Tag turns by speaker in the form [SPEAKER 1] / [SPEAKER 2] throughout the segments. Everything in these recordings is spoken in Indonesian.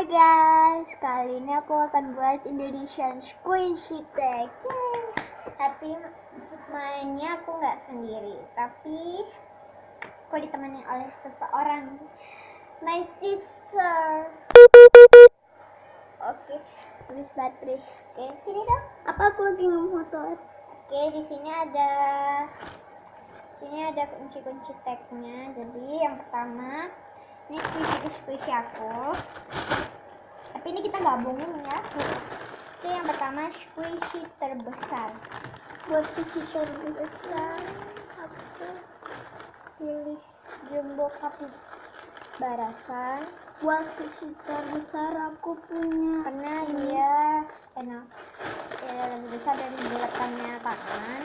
[SPEAKER 1] guys, kali ini aku akan buat Indonesian Squishy Tag. Tapi mainnya aku nggak sendiri, tapi aku ditemani oleh seseorang, my sister. Oke, habis baterai. Oke, sini dong.
[SPEAKER 2] Apa aku lagi memotor?
[SPEAKER 1] Oke, di sini ada kunci-kunci tagnya. Jadi yang pertama, ini squishy aku. Tapi ini kita gabungin ya. Itu yang pertama squishy terbesar.
[SPEAKER 2] Buat squishy terbesar aku pilih jumbo cup
[SPEAKER 1] Barasan.
[SPEAKER 2] Buat squishy terbesar aku punya
[SPEAKER 1] Karena dia enak, lebih besar dari buletannya tangan.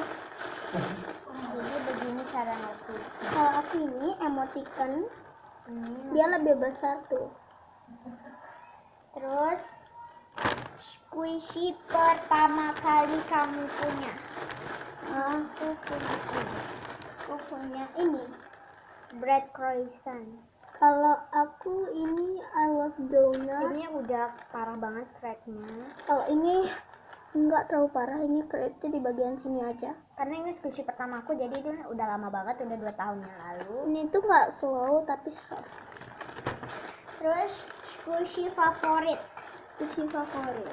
[SPEAKER 1] Jadi begini cara notice.
[SPEAKER 2] Kalau aku ini emoticon, dia lebih besar tuh.
[SPEAKER 1] Terus squishy pertama kali kamu punya.
[SPEAKER 2] Aku punya ini.
[SPEAKER 1] Bread croissant.
[SPEAKER 2] Kalau aku ini I love donut.
[SPEAKER 1] Ini udah parah banget cracknya.
[SPEAKER 2] Kalau ini enggak terlalu parah, ini cracknya di bagian sini aja.
[SPEAKER 1] Karena ini squishy pertama aku, jadi itu udah lama banget, udah 2 tahun yang lalu.
[SPEAKER 2] Ini tuh nggak slow tapi soft.
[SPEAKER 1] Terus squishy favorit.
[SPEAKER 2] Squishy favorit.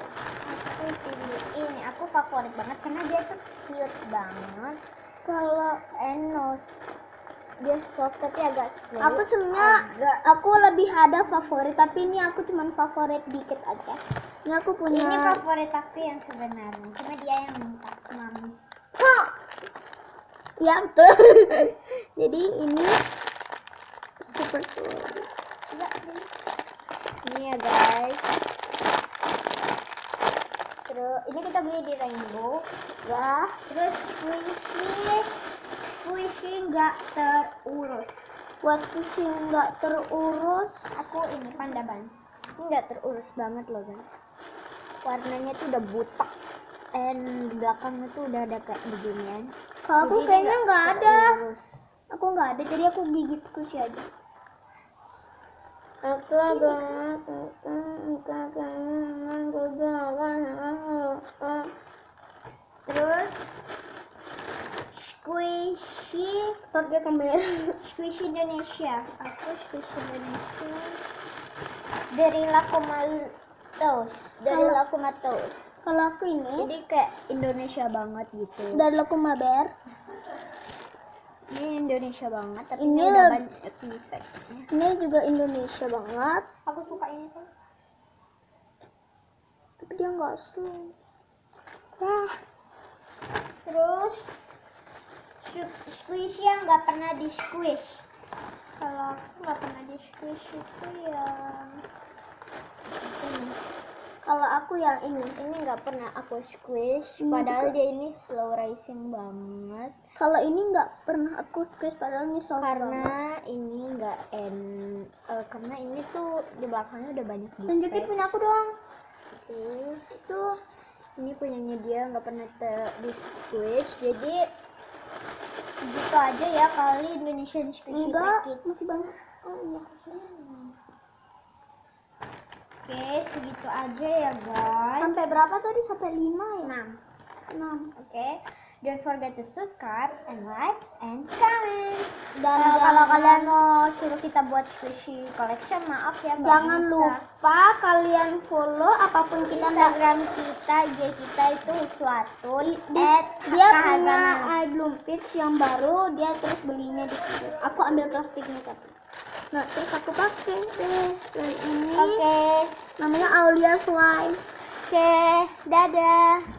[SPEAKER 1] Aku pilih ini, aku favorit banget karena dia tuh cute banget.
[SPEAKER 2] Kalau
[SPEAKER 1] Enos, dia soft tapi agak slow.
[SPEAKER 2] aku sebenarnya aku lebih ada favorit, tapi ini aku cuman favorit dikit aja. Ini aku punya.
[SPEAKER 1] Ini favorit aku yang sebenarnya, cuma dia yang minta mami.
[SPEAKER 2] Ya betul. Jadi ini super slow.
[SPEAKER 1] Coba ini ya guys. Terus ini kita beli di Rainbow.
[SPEAKER 2] Ya.
[SPEAKER 1] Terus squishy nggak terurus.
[SPEAKER 2] Buat squishy nggak terurus,
[SPEAKER 1] Aku ini panda ban. Ini nggak terurus banget loh guys. Warnanya tuh udah butek. And belakangnya tuh udah ada kayak beginian.
[SPEAKER 2] kalau aku
[SPEAKER 1] Jadi
[SPEAKER 2] kayaknya nggak ada.
[SPEAKER 1] terurus.
[SPEAKER 2] Aku nggak ada, jadi aku gigit squishy aja. Aku
[SPEAKER 1] Terus squishy
[SPEAKER 2] pakai kamera.
[SPEAKER 1] Squishy Indonesia. Aku squishy Indonesia dari Lakumatos.
[SPEAKER 2] Kalau aku ini
[SPEAKER 1] Jadi kayak Indonesia banget gitu.
[SPEAKER 2] dari Lokumaber.
[SPEAKER 1] Ini Indonesia banget, tapi
[SPEAKER 2] Ini
[SPEAKER 1] ini udah
[SPEAKER 2] lebih-
[SPEAKER 1] banyak efeknya.
[SPEAKER 2] Ini juga Indonesia banget,
[SPEAKER 1] Aku suka ini tuh.
[SPEAKER 2] tapi dia nggak slow.
[SPEAKER 1] Terus squishy yang nggak pernah di squish. Kalau aku nggak pernah di squish itu yang ini.
[SPEAKER 2] Kalau aku yang ini.
[SPEAKER 1] Ini nggak pernah aku squish, padahal dia ini slow rising banget.
[SPEAKER 2] Kalau ini nggak pernah aku squeeze, padahal ini soft banget.
[SPEAKER 1] Karena ini nggak karena ini tuh di belakangnya udah banyak
[SPEAKER 2] Tunjukin
[SPEAKER 1] defect.
[SPEAKER 2] punya aku doang.
[SPEAKER 1] Itu ini punyanya dia nggak pernah di squish, jadi segitu aja ya kali Indonesian Squishy
[SPEAKER 2] Enggak,
[SPEAKER 1] Tag.
[SPEAKER 2] masih banyak.
[SPEAKER 1] Oh iya. Oke, segitu aja ya guys.
[SPEAKER 2] Sampai berapa tadi? Sampai 5 ya?
[SPEAKER 1] 6.
[SPEAKER 2] 6.
[SPEAKER 1] Oke, don't forget to subscribe and like and comment.
[SPEAKER 2] Dan
[SPEAKER 1] Kalau
[SPEAKER 2] jangan-
[SPEAKER 1] kalian mau suruh kita buat squishy collection, maaf ya, nggak
[SPEAKER 2] Jangan
[SPEAKER 1] bisa.
[SPEAKER 2] lupa kalian follow apapun kita.
[SPEAKER 1] Instagram kita, IG kita itu Huswatun.
[SPEAKER 2] Dia punya album pitch yang baru, dia terus belinya di situ. Aku ambil plastiknya tapi. Nah, terus aku pakai deh. Dan ini
[SPEAKER 1] Oke,
[SPEAKER 2] namanya Aulia Slime.
[SPEAKER 1] dadah.